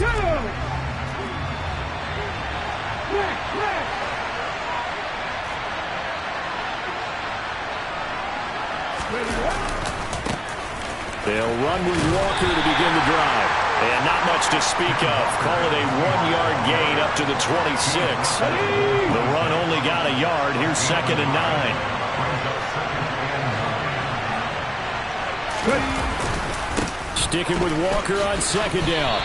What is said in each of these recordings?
They'll run with Walker to begin the drive. And not much to speak of. Call it a 1-yard gain up to the 26. The run only got a yard. Here's 2nd and 9. Sticking with Walker on 2nd down.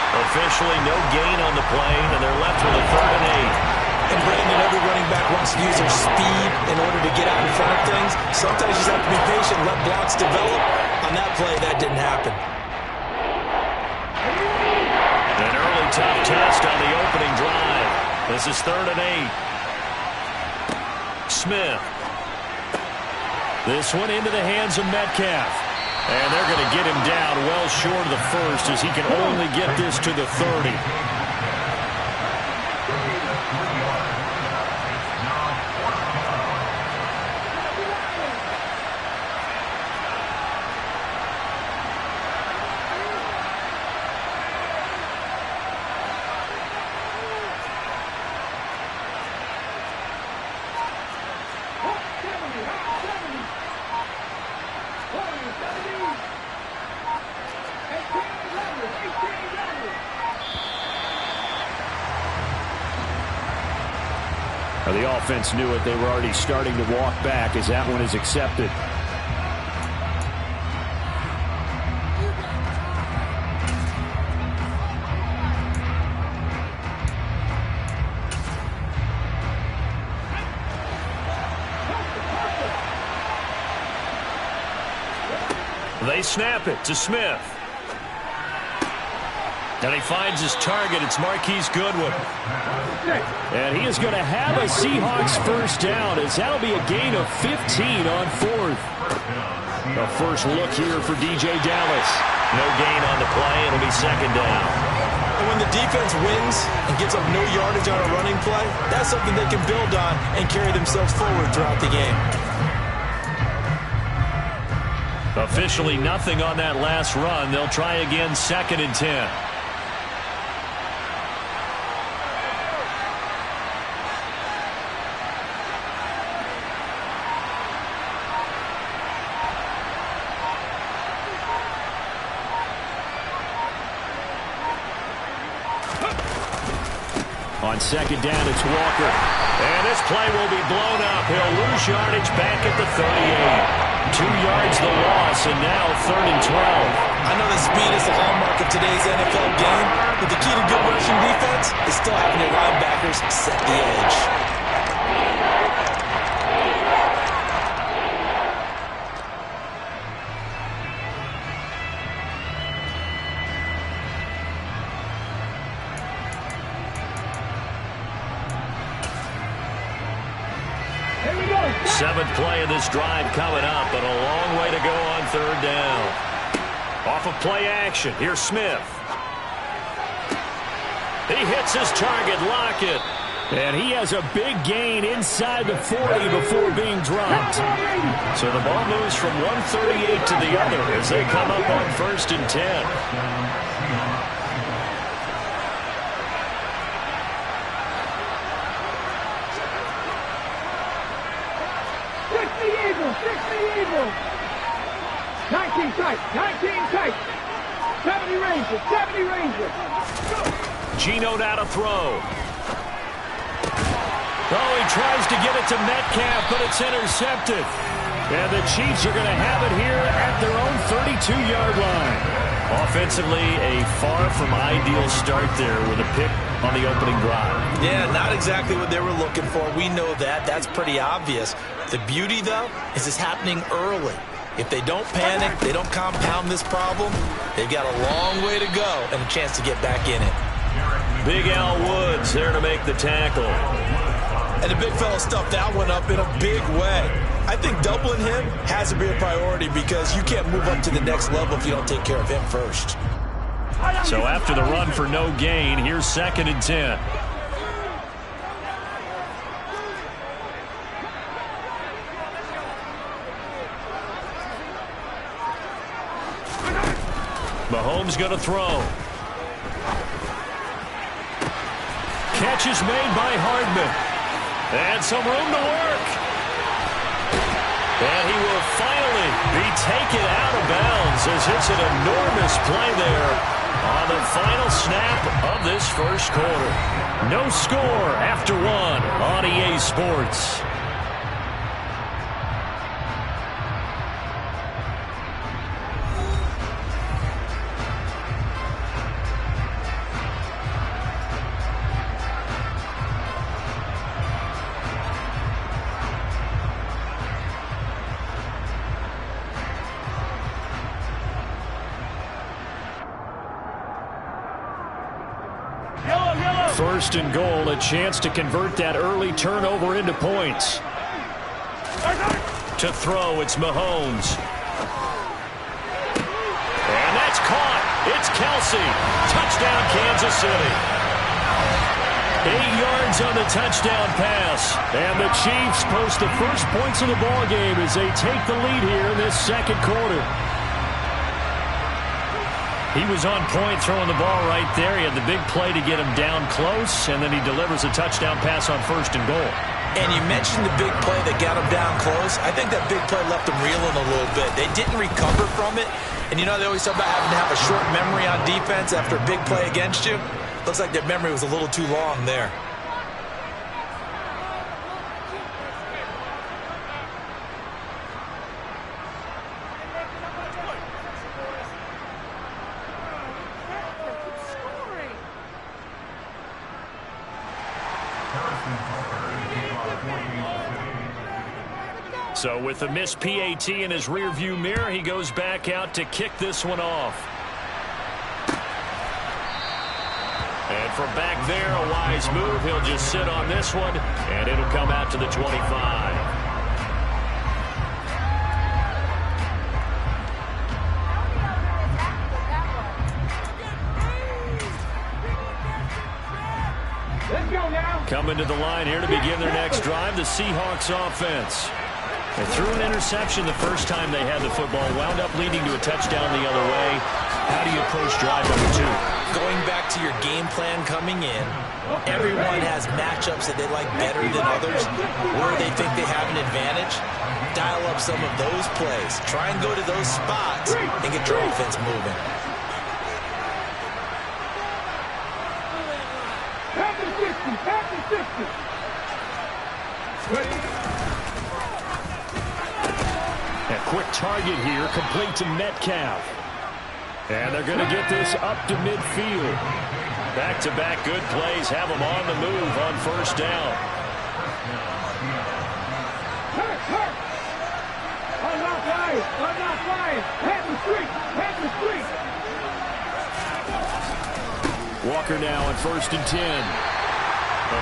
Officially no gain on the play, and they're left with a 3rd and 8. And Brandon, every running back wants to use their speed in order to get out in front of things. Sometimes you just have to be patient, let blocks develop. On that play, that didn't happen. An early tough test on the opening drive. This is 3rd and 8. Smith. This one into the hands of Metcalf. And they're going to get him down well short of the first as he can only get this to the 30. The offense knew it. They were already starting to walk back as that one is accepted. They snap it to Smith. And he finds his target. It's Marquise Goodwin. And he is going to have a Seahawks first down as that'll be a gain of 15 on 4th. A first look here for DJ Dallas. No gain on the play. It'll be 2nd down. And when the defense wins and gives up no yardage on a running play, that's something they can build on and carry themselves forward throughout the game. Officially nothing on that last run. They'll try again 2nd and 10. On 2nd down, it's Walker. And this play will be blown up. He'll lose yardage back at the 38. 2 yards the loss, and now 3rd and 12. I know that speed is the hallmark of today's NFL game, but the key to good rushing defense is still having your linebackers set the edge. Seventh play of this drive coming up, but a long way to go on 3rd down. Off of play action, here's Smith. He hits his target, Lockett. And he has a big gain inside the 40 before being dropped. So the ball moves from 138 to the other as they come up on 1st and 10. Fix the Eagles. 19 tight. 19 tight. 70 Rangers. 70 Rangers. Geno now to throw. Oh, he tries to get it to Metcalf, but it's intercepted. And the Chiefs are going to have it here at their own 32-yard line. Offensively, a far from ideal start there with a pick on the opening drive. Yeah, not exactly what they were looking for. We know that. That's pretty obvious. The beauty, though, is it's happening early. If they don't panic, they don't compound this problem, they've got a long way to go and a chance to get back in it. Big Al Woods there to make the tackle. And the big fella stuffed that one up in a big way. I think doubling him has to be a priority because you can't move up to the next level if you don't take care of him first. So after the run for no gain, here's 2nd and 10. Mahomes going to throw. catch is made by Hardman. And some room to work. And he will finally be taken out of bounds as it's an enormous play there on the final snap of this first quarter. No score after one on EA Sports. First and goal, a chance to convert that early turnover into points. To throw, it's Mahomes. And that's caught. It's Kelsey. Touchdown, Kansas City. 8 yards on the touchdown pass. And the Chiefs post the first points of the ball game as they take the lead here in this second quarter. He was on point throwing the ball right there. He had the big play to get him down close, and then he delivers a touchdown pass on first and goal. And you mentioned the big play that got him down close. I think that big play left him reeling a little bit. They didn't recover from it. And you know, they always talk about having to have a short memory on defense after a big play against you. Looks like their memory was a little too long there. So with the missed PAT in his rearview mirror, he goes back out to kick this one off. And from back there, a wise move. He'll just sit on this one, and it'll come out to the 25. Let's go now. Coming to the line here to begin their next drive, the Seahawks offense. They threw an interception the first time they had the football, wound up leading to a touchdown the other way. How do you approach drive number 2? Going back to your game plan coming in, everyone has matchups that they like better than others, where they think they have an advantage. Dial up some of those plays. Try and go to those spots and get your offense moving. Pass the 60. Pass the 60. Ready? A quick target here, complete to Metcalf. And they're going to get this up to midfield. Back-to-back good plays have them on the move on first down. Hurt, hurt. Unlock line. Unlock line. Head the street. Head the street. Walker now at 1st and 10.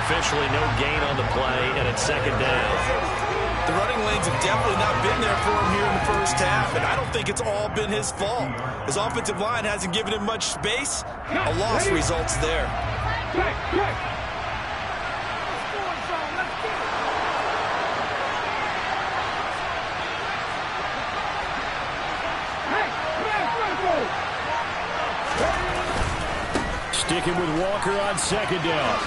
Officially no gain on the play, and it's second down. The running lanes have definitely not been there for him here in the first half, and I don't think it's all been his fault. His offensive line hasn't given him much space. A loss results there. Check, check. Sticking with Walker on second down.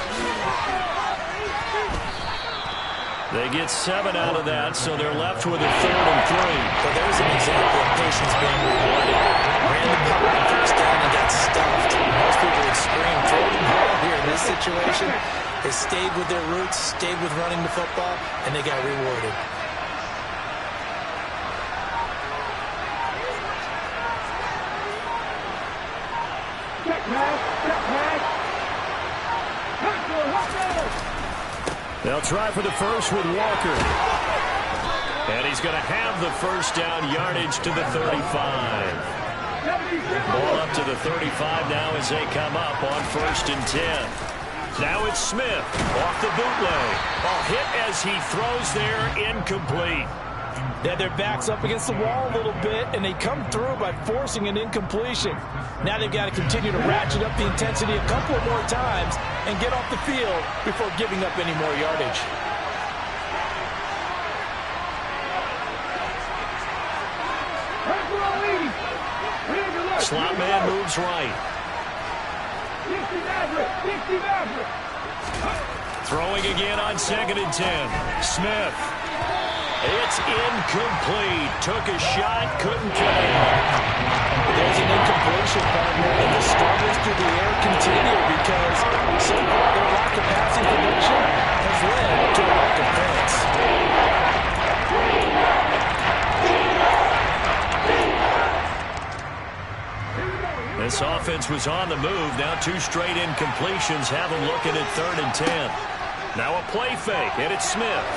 They get 7 out of that, so they're left with a 3rd and 3. Well, there's an example of patience being rewarded. Ran the ball on first down and got stuffed. Most people would scream, throw the ball here. In this situation, they stayed with their roots, stayed with running the football, and they got rewarded. Check, man. Check, man. They'll try for the first with Walker. And he's going to have the first down, yardage to the 35. Ball up to the 35 now as they come up on 1st and 10. Now it's Smith off the bootleg. A hit as he throws there, incomplete. They had their backs up against the wall a little bit, and they come through by forcing an incompletion. Now they've got to continue to ratchet up the intensity a couple of more times and get off the field before giving up any more yardage. Slot man moves right. Throwing again on 2nd and 10. Smith. It's incomplete. Took a shot, couldn't connect. There's an incompletion, partner, and the struggles through the air continue because so far their lack of passing production has led to a lack of points. This offense was on the move. Now 2 straight incompletions have them looking at 3rd and 10. Now a play fake, and it's Smith.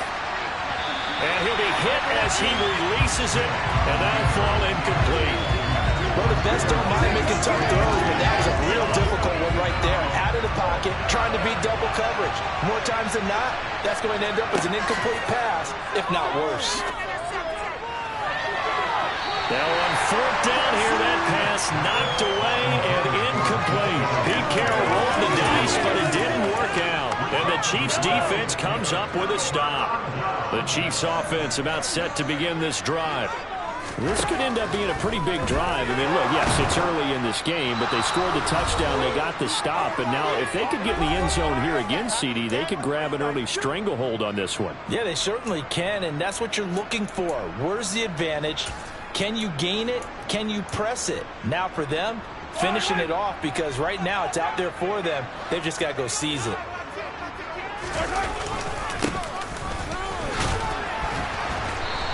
And he'll be hit as he releases it, and that'll fall incomplete. Well, the best don't mind making tough throws, but that was a real difficult one right there. Out of the pocket, trying to beat double coverage. More times than not, that's going to end up as an incomplete pass, if not worse. Now on 4th down here, that pass knocked away and incomplete. Pete Carroll rolled the dice, but it didn't work out. And the Chiefs defense comes up with a stop. The Chiefs offense about set to begin this drive. This could end up being a pretty big drive. I mean, look, yes, it's early in this game, but they scored the touchdown, they got the stop, and now if they could get in the end zone here again, CD, they could grab an early stranglehold on this one. Yeah, they certainly can, and that's what you're looking for. Where's the advantage? Can you gain it? Can you press it? Now for them, finishing it off, because right now it's out there for them. They've just got to go seize it.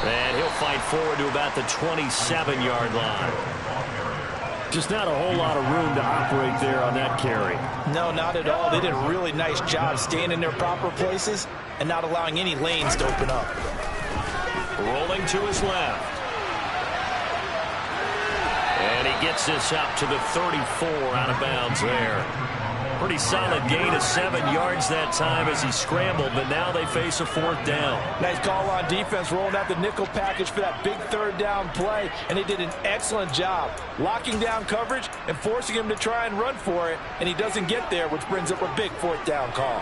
And he'll fight forward to about the 27-yard line. Just not a whole lot of room to operate there on that carry. No, not at all. They did a really nice job staying in their proper places and not allowing any lanes to open up. Rolling to his left. And he gets this up to the 34 out of bounds there. Pretty solid gain of 7 yards that time as he scrambled, but now they face a 4th down. Nice call on defense, rolling out the nickel package for that big 3rd down play, and they did an excellent job locking down coverage and forcing him to try and run for it, and he doesn't get there, which brings up a big 4th down call.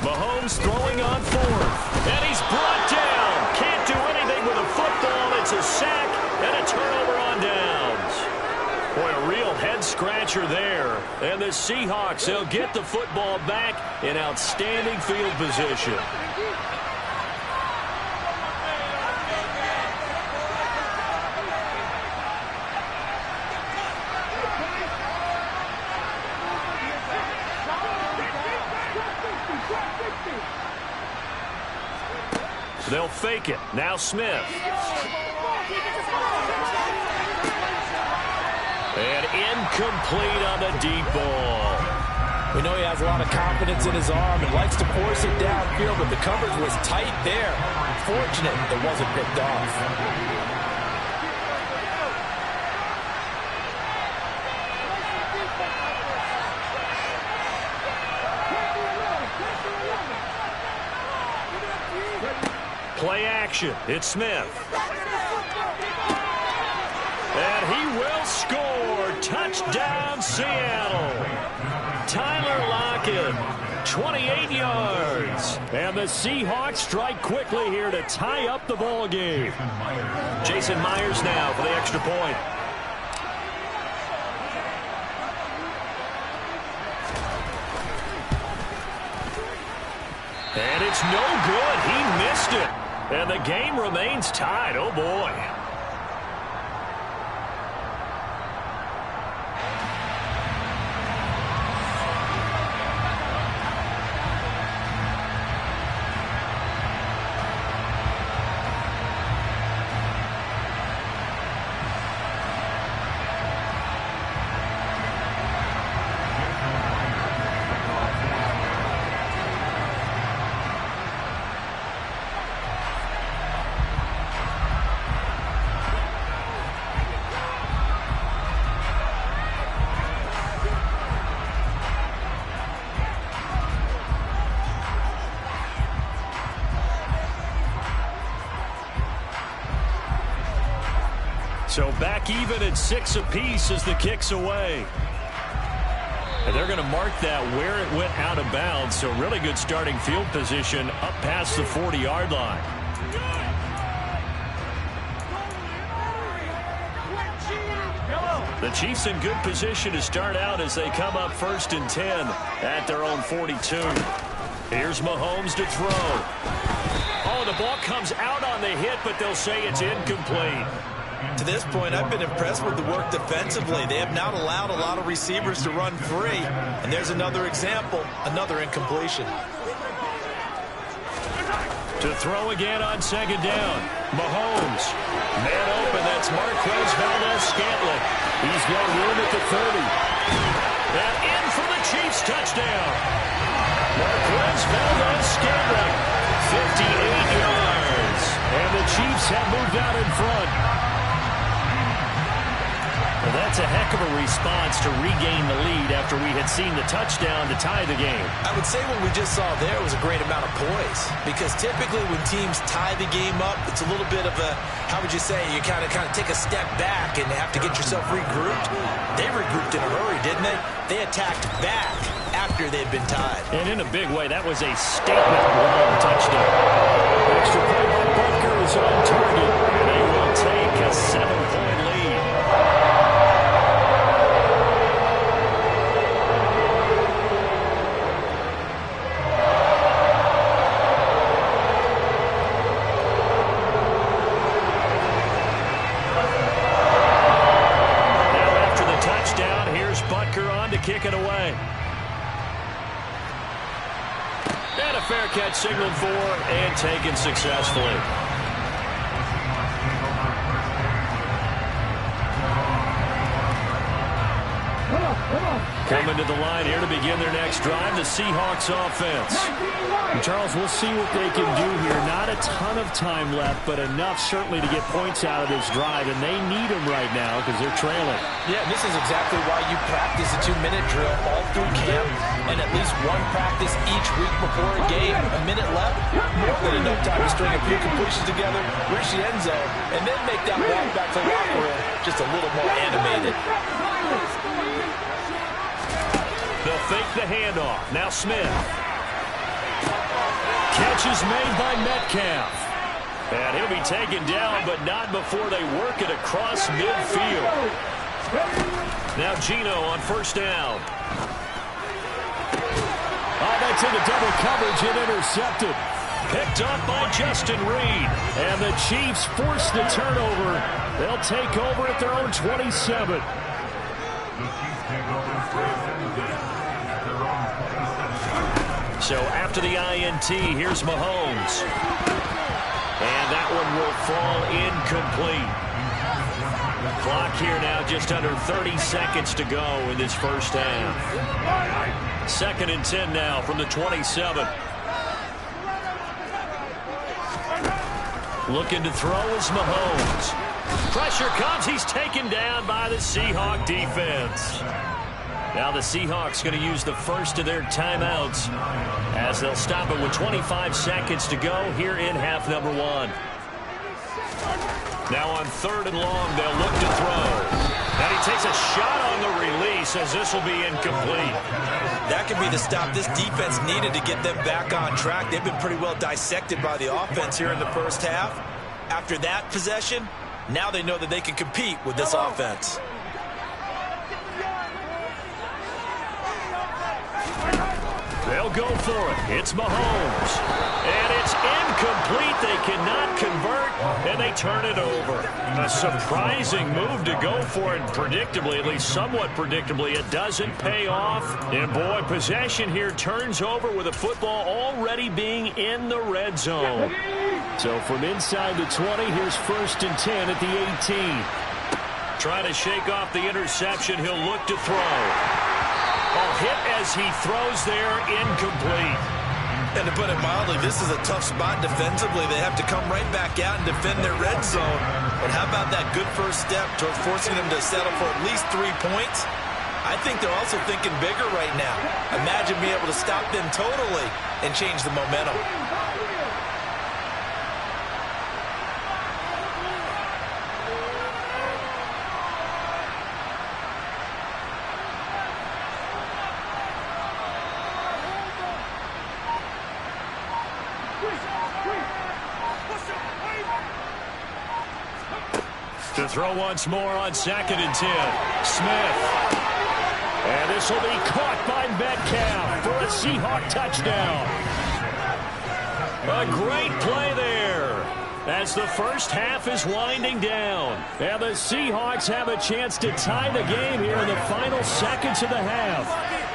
Mahomes throwing on 4th, and he's brought down. Can't do anything with a football. It's a sack and a turnover on downs. Boy, a real head-scratcher there. And the Seahawks, they'll get the football back in outstanding field position. They'll fake it. Now Smith. And incomplete on the deep ball. We know he has a lot of confidence in his arm and likes to force it downfield, but the coverage was tight there. Fortunate it wasn't picked off. Play action. It's Smith. And he will score. Touchdown, Seattle. Tyler Lockett, 28 yards. And the Seahawks strike quickly here to tie up the ball game. Jason Myers now for the extra point. And it's no good. He missed it. And the game remains tied. Oh, boy. So back even at 6 apiece as the kick's away. And they're going to mark that where it went out of bounds. So really good starting field position up past the 40-yard line. The Chiefs in good position to start out as they come up 1st and 10 at their own 42. Here's Mahomes to throw. Oh, the ball comes out on the hit, but they'll say it's incomplete. To this point, I've been impressed with the work defensively. They have not allowed a lot of receivers to run free. And there's another example, another incompletion. To throw again on 2nd down. Mahomes. Man open, that's Marquez Valdez-Scantling. He's got room at the 30. And in for the Chiefs touchdown. Marquez Valdez-Scantling, 58 yards. And the Chiefs have moved out in front. Well, that's a heck of a response to regain the lead after we had seen the touchdown to tie the game. I would say what we just saw there was a great amount of poise, because typically when teams tie the game up, it's a little bit of a, how would you say, you kind of take a step back and have to get yourself regrouped. They regrouped in a hurry, didn't they? They attacked back after they'd been tied. And in a big way, that was a statement long touchdown. Extra point by Butker is on target, and they will take a 7-point lead. Kick it away. And a fair catch signaled for and taken successfully. Coming to the line here to begin their next drive, the Seahawks offense. And Charles, we'll see what they can do here. Not a ton of time left, but enough certainly to get points out of this drive, and they need them right now because they're trailing. Yeah, this is exactly why you practice a 2-minute drill all through camp and at least one practice each week before a game. A minute left, more than enough time to string a few completions together, reach the end zone, and then make that walk back to the locker room just a little more animated. They'll fake the handoff. Now Smith. Catch is made by Metcalf. And he'll be taken down, but not before they work it across midfield. Now Geno on 1st down. Oh, that's into double coverage and intercepted. Picked up by Justin Reed. And the Chiefs force the turnover. They'll take over at their own 27. So after the INT, here's Mahomes. And that one will fall incomplete. Clock here now, just under 30 seconds to go in this first half. 2nd and 10 now from the 27. Looking to throw is Mahomes. Pressure comes. He's taken down by the Seahawk defense. Now the Seahawks going to use the first of their timeouts as they'll stop it with 25 seconds to go here in half number 1. Now on 3rd and long, they'll look to throw. And he takes a shot on the release as this will be incomplete. That could be the stop this defense needed to get them back on track. They've been pretty well dissected by the offense here in the first half. After that possession, now they know that they can compete with this offense. They'll go for it. It's Mahomes. And it's incomplete. They cannot convert, and they turn it over. A surprising move to go for it. Predictably, at least somewhat predictably, it doesn't pay off. And, boy, possession here turns over with a football already being in the red zone. So from inside the 20, here's 1st and 10 at the 18. Trying to shake off the interception. He'll look to throw. Hit as he throws there, incomplete. And to put it mildly, this is a tough spot defensively. They have to come right back out and defend their red zone. But how about that good first step toward forcing them to settle for at least 3 points? I think they're also thinking bigger right now. Imagine being able to stop them totally and change the momentum. To throw once more on 2nd and 10. Smith. And this will be caught by Metcalf for a Seahawk touchdown. A great play there as the first half is winding down. And the Seahawks have a chance to tie the game here in the final seconds of the half.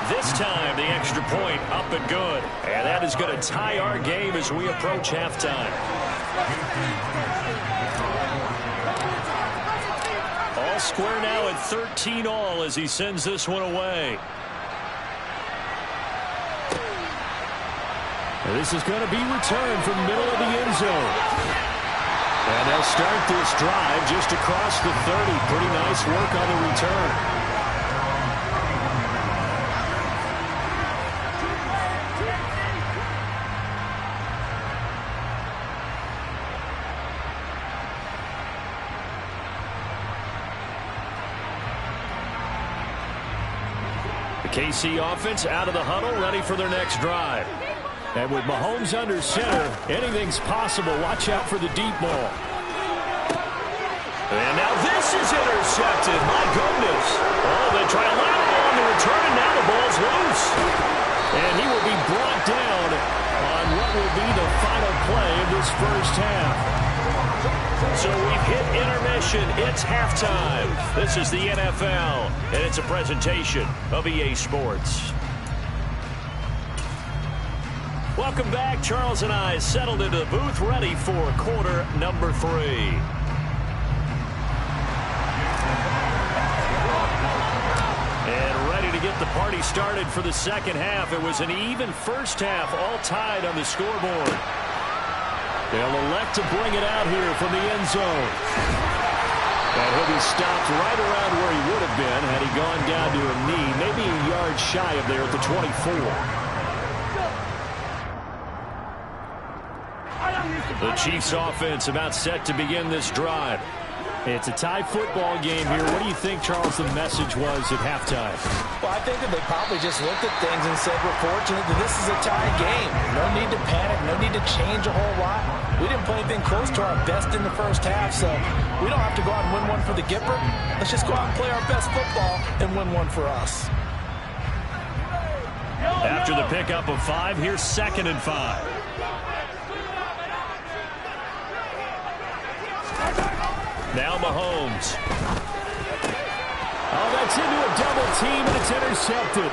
This time, the extra point up and good. And that is going to tie our game as we approach halftime. All square now at 13 all as he sends this one away. And this is going to be returned from the middle of the end zone. And they'll start this drive just across the 30. Pretty nice work on the return. KC offense out of the huddle, ready for their next drive. And with Mahomes under center, anything's possible. Watch out for the deep ball. And now this is intercepted. My goodness. Oh, they try to line it on the return, and now the ball's loose. And he will be brought down on what will be the final play of this first half. So we've hit intermission. It's halftime. This is the NFL, and it's a presentation of EA Sports. Welcome back. Charles and I settled into the booth, ready for quarter number 3. And ready to get the party started for the second half. It was an even first half, all tied on the scoreboard. They'll elect to bring it out here from the end zone. And he'll be stopped right around where he would have been had he gone down to a knee, maybe a yard shy of there at the 24. The Chiefs offense about set to begin this drive. It's a tie football game here. What do you think, Charles, the message was at halftime? Well, I think that they probably just looked at things and said, we're fortunate that this is a tie game. No need to panic, no need to change a whole lot. We didn't play anything close to our best in the first half, so we don't have to go out and win one for the Gipper. Let's just go out and play our best football and win one for us. After the pickup of 5, here's 2nd and 5. Now Mahomes. Oh, that's into a double team, and it's intercepted.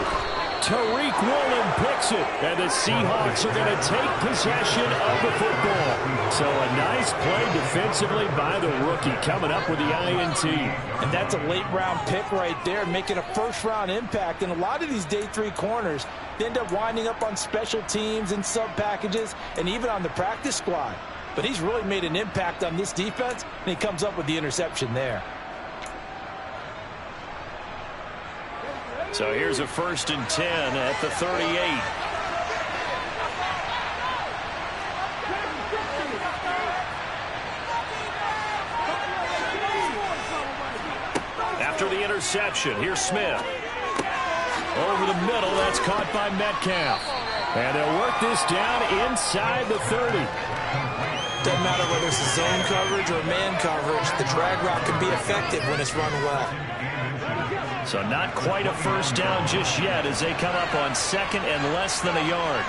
Tariq Woolen picks it, and the Seahawks are going to take possession of the football. So a nice play defensively by the rookie, coming up with the INT. And that's a late-round pick right there, making a first-round impact. And a lot of these day 3 corners, they end up winding up on special teams and sub-packages and even on the practice squad. But he's really made an impact on this defense, and he comes up with the interception there. So here's a 1st and 10 at the 38. After the interception, here's Smith. Over the middle, that's caught by Metcalf. And they'll work this down inside the 30. Doesn't matter whether it's a zone coverage or man coverage, the drag route can be effective when it's run well. So not quite a first down just yet as they come up on 2nd and less than a yard.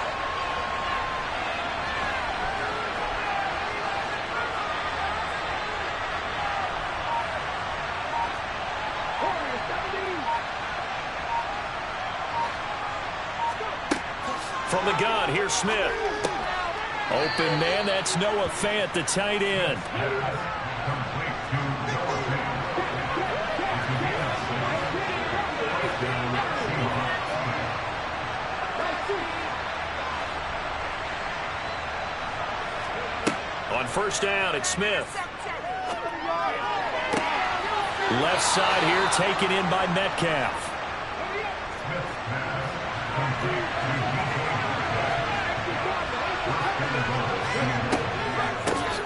From the gun, here's Smith. Open man, that's Noah Fant, the tight end. On first down, it's Smith. Left side here, taken in by Metcalf.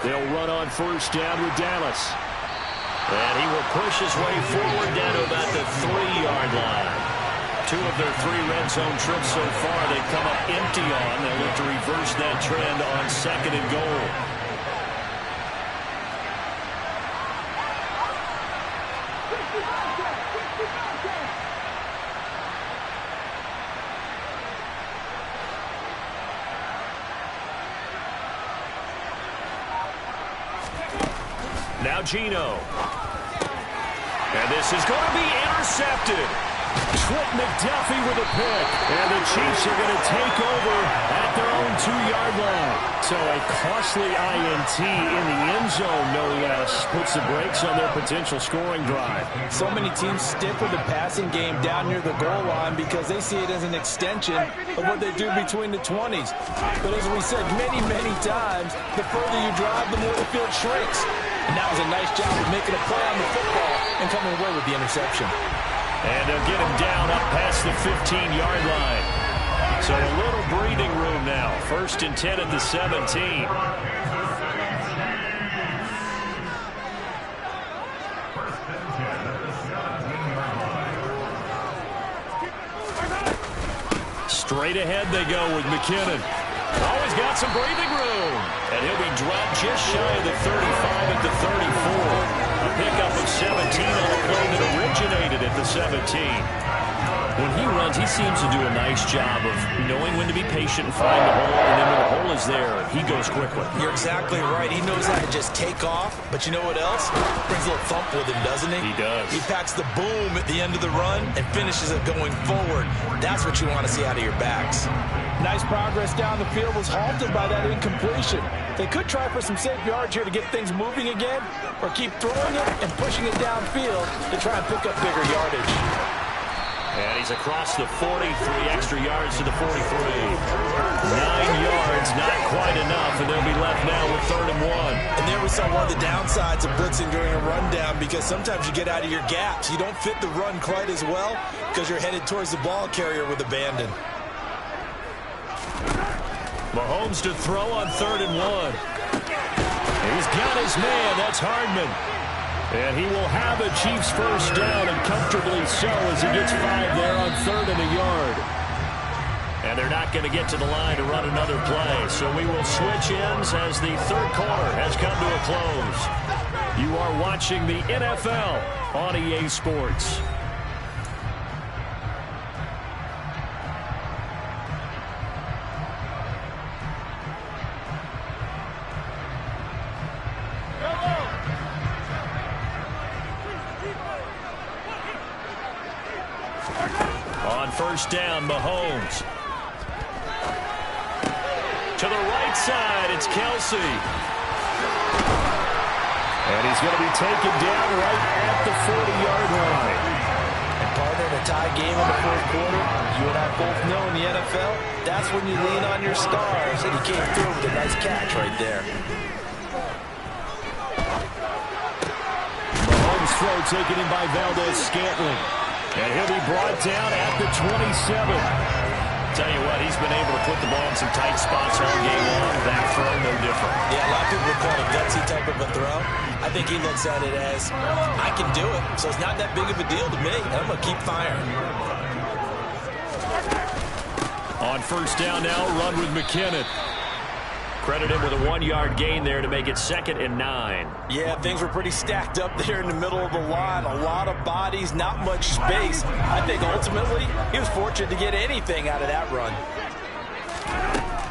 They'll run on first down with Dallas. And he will push his way forward down to about the 3-yard line. 2 of their 3 red zone trips so far they've come up empty on. They'll look to reverse that trend on 2nd and goal. Now Gino. And this is going to be intercepted. Trent McDuffie with a pick. And the Chiefs are going to take over at their own 2-yard line. So a costly INT in the end zone, no less, puts the brakes on their potential scoring drive. So many teams stick with the passing game down near the goal line because they see it as an extension of what they do between the 20s. But as we said many, many times, the further you drive, the more the field shrinks. And that was a nice job of making a play on the football and coming away with the interception. And they'll get him down up past the 15-yard line. So a little breathing room now. 1st and 10 at the 17. Straight ahead they go with McKinnon. Always got some breathing room. And he'll be dropped just shy of the 35 at the 34. A pickup of 17 on a play that originated at the 17. When he runs, he seems to do a nice job of knowing when to be patient and find the hole, and then when the hole is there, he goes quickly. You're exactly right. He knows how to just take off, but you know what else? Brings a little thump with him, doesn't he? He does. He packs the boom at the end of the run and finishes it going forward. That's what you want to see out of your backs. Nice progress down the field was halted by that incompletion. They could try for some safe yards here to get things moving again, or keep throwing it and pushing it downfield to try and pick up bigger yardage. And he's across the 40, 3 extra yards to the 43. 9 yards, not quite enough, and they'll be left now with 3rd and 1. And there we saw one of the downsides of blitzing during a rundown, because sometimes you get out of your gaps. You don't fit the run quite as well because you're headed towards the ball carrier with abandon. Mahomes to throw on 3rd and 1. He's got his man. That's Hardman. And he will have a Chiefs first down, and comfortably so, as he gets 5 there on 3rd and a yard. And they're not going to get to the line to run another play. So we will switch ends as the 3rd quarter has come to a close. You are watching the NFL on EA Sports. On 1st down, Mahomes. To the right side, it's Kelsey. And he's going to be taken down right at the 40-yard line. And partner, in a tie game in the 4th quarter, you and I both know in the NFL, that's when you lean on your stars. And he came through with a nice catch right there. Mahomes' throw taken in by Valdez-Scantling. And he'll be brought down at the 27. Tell you what, he's been able to put the ball in some tight spots all game long. That throw, no different. Yeah, a lot of people would call it a gutsy type of a throw. I think he looks at it as, I can do it, so it's not that big of a deal to me, and I'm going to keep firing. On 1st down now, run with McKinnon. Credit him with a 1-yard gain there to make it 2nd and 9. Yeah, things were pretty stacked up there in the middle of the line. A lot of bodies, not much space. I think ultimately he was fortunate to get anything out of that run.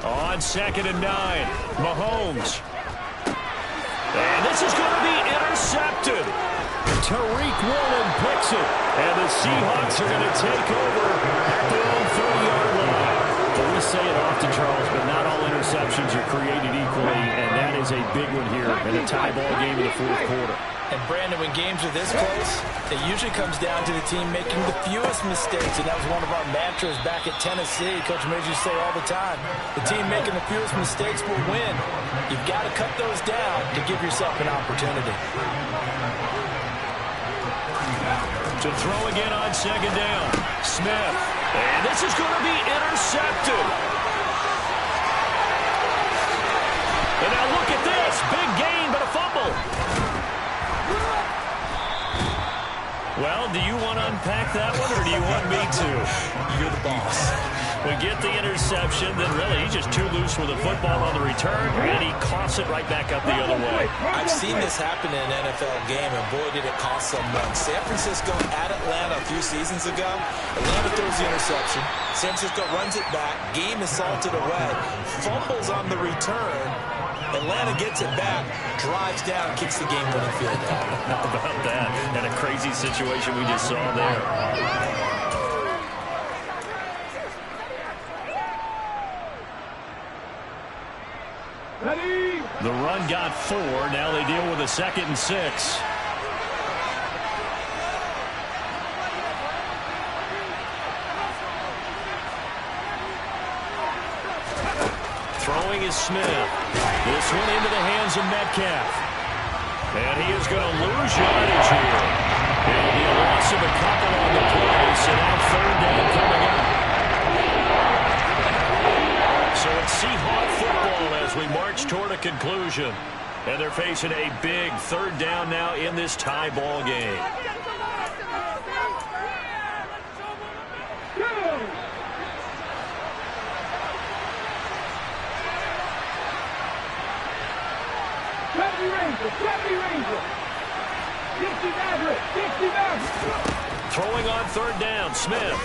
On 2nd and 9, Mahomes. And this is going to be intercepted. Tariq Woolen picks it. And the Seahawks are going to take over at their own 30-yard line. Well, we say it often, Charles, but not all interceptions are created equally, and that is a big one here in a tie ball game in the 4th quarter. And, Brandon, when games are this close, it usually comes down to the team making the fewest mistakes, and that was one of our mantras back at Tennessee. Coach Major used to say all the time, the team making the fewest mistakes will win. You've got to cut those down to give yourself an opportunity. To throw again on 2nd down, Smith. And this is going to be intercepted. And now look at this. Big gain, but a fumble. Well, do you want to unpack that one, or do you want me to? You're the boss. We get the interception, then really he's just too loose with the football on the return, and he coughs it right back up the other way. I've seen this happen in an NFL game, and boy, did it cost someone. San Francisco at Atlanta a few seasons ago. Atlanta throws the interception. San Francisco runs it back. Game is salted away. Fumbles on the return. Atlanta gets it back, drives down, kicks the game-winning field goal. How about that? And a crazy situation we just saw there. Ready? The run got 4. Now they deal with a 2nd and 6. Throwing is Smith. This one into the hands of Metcalf. And he is going to lose yardage here. It'll be a loss of a couple on the play. So now 3rd down coming up. So it's Seahawk football as we march toward a conclusion. And they're facing a big 3rd down now in this tie ball game. Throwing on 3rd down, Smith.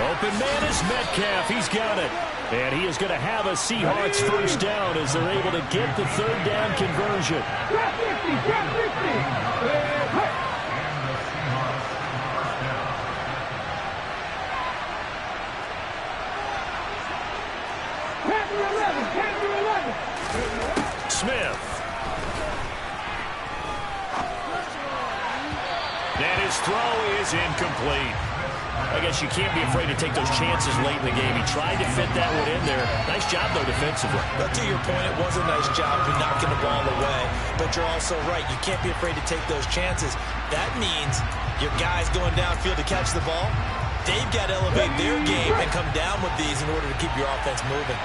Open man is Metcalf. He's got it. And he is going to have a Seahawks 1st down as they're able to get the 3rd down conversion. Smith. And his throw is incomplete. I guess you can't be afraid to take those chances late in the game. He tried to fit that one in there. Nice job, though, defensively. But to your point, it was a nice job of knocking the ball away. But you're also right. You can't be afraid to take those chances. That means your guys going downfield to catch the ball, they've got to elevate their game and come down with these in order to keep your offense moving.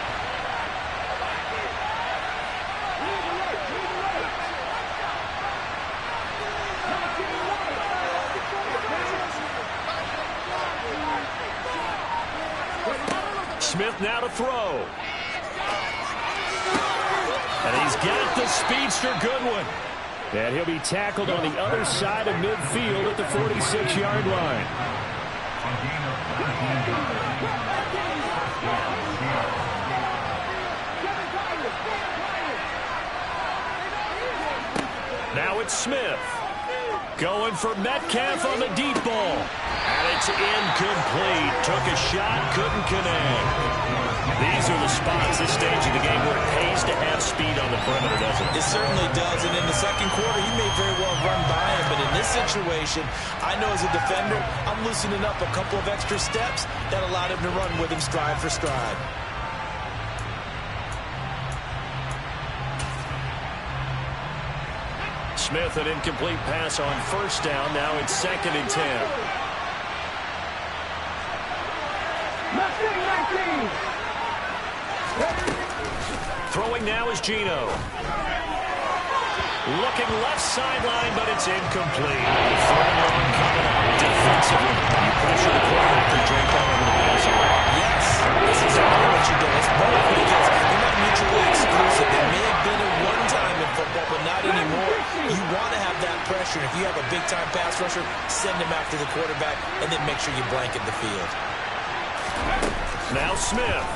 Smith now to throw. And he's got the speedster Goodwin. And he'll be tackled on the other side of midfield at the 46-yard line. Now it's Smith. Going for Metcalf on the deep ball. And it's incomplete. Took a shot, couldn't connect. These are the spots, this stage of the game, where it pays to have speed on the perimeter, doesn't it? It certainly does. And in the second quarter, he may very well run by him. But in this situation, I know as a defender, I'm loosening up a couple of extra steps that allowed him to run with him stride for stride. Smith, an incomplete pass on 1st down. Now it's 2nd and 10. Throwing now is Geno. Looking left sideline, but it's incomplete. Third long coming up defensively. You pressure the quarterback to jump all over the pass. Yes, that's exactly what you do. It's both because they're not mutually exclusive. They may have been at one time in football, but not anymore. You want to have that pressure. If you have a big-time pass rusher, send him after the quarterback, and then make sure you blanket the field. Now Smith.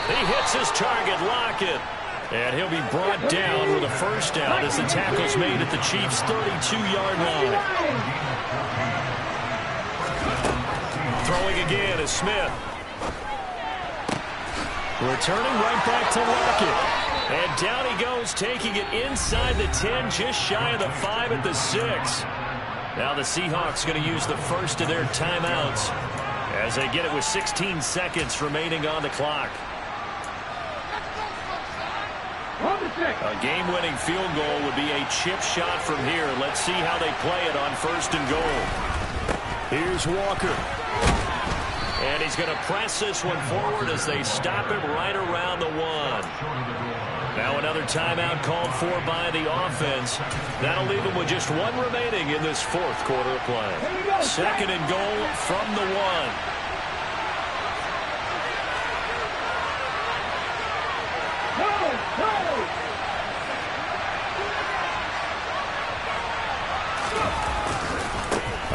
He hits his target, Lockett. And he'll be brought down with a 1st down as the tackle's made at the Chiefs' 32-yard line. Throwing again is Smith. Returning right back to Lockett. And down he goes, taking it inside the 10, just shy of the 5 at the 6. Now the Seahawks going to use the first of their timeouts as they get it with 16 seconds remaining on the clock. A game-winning field goal would be a chip shot from here. Let's see how they play it on 1st and goal. Here's Walker. And he's going to press this one forward as they stop him right around the 1. Now another timeout called for by the offense. That'll leave them with just one remaining in this fourth quarter of play. Second and goal from the 1.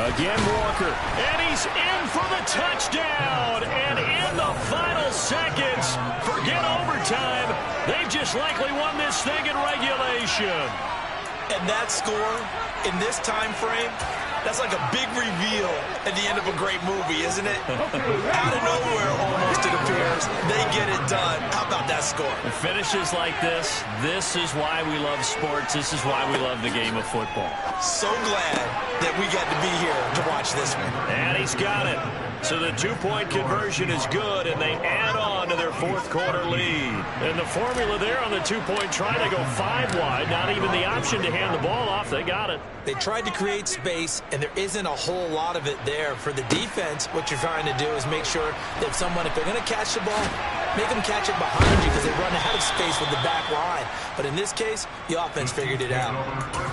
Again, Walker, and he's in for the touchdown. And in the final seconds, forget overtime, they've just likely won this thing in regulation. And that score in this time frame, that's like a big reveal at the end of a great movie, isn't it? Out of nowhere, almost, it appears. They get it done. How about that score? And finishes like this is why we love sports. This is why we love the game of football. So glad that we got to be here to watch this one. And he's got it. So the two-point conversion is good, and they add on to their fourth quarter lead. And the formula there on the two-point try to go 5 wide. Not even the option to hand the ball off. They got it. They tried to create space, and there isn't a whole lot of it there. For the defense, what you're trying to do is make sure that if they're going to catch the ball, make them catch it behind you because they run out of space with the back line. But in this case, the offense figured it out.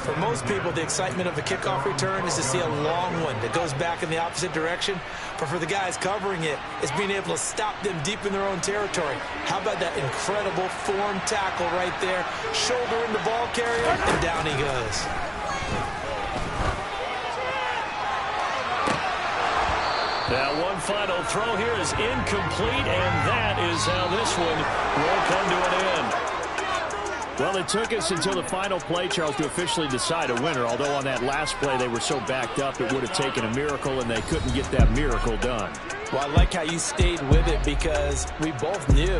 For most people, the excitement of a kickoff return is to see a long one that goes back in the opposite direction. But for the guys covering it, it's being able to stop them deep in their own territory. How about that incredible form tackle right there? Shoulder in the ball carrier, and down he goes. Now one final throw here is incomplete, and that is how this one will come to an end. Well, it took us until the final play, Charles, to officially decide a winner, although on that last play they were so backed up it would have taken a miracle, and they couldn't get that miracle done. Well, I like how you stayed with it because we both knew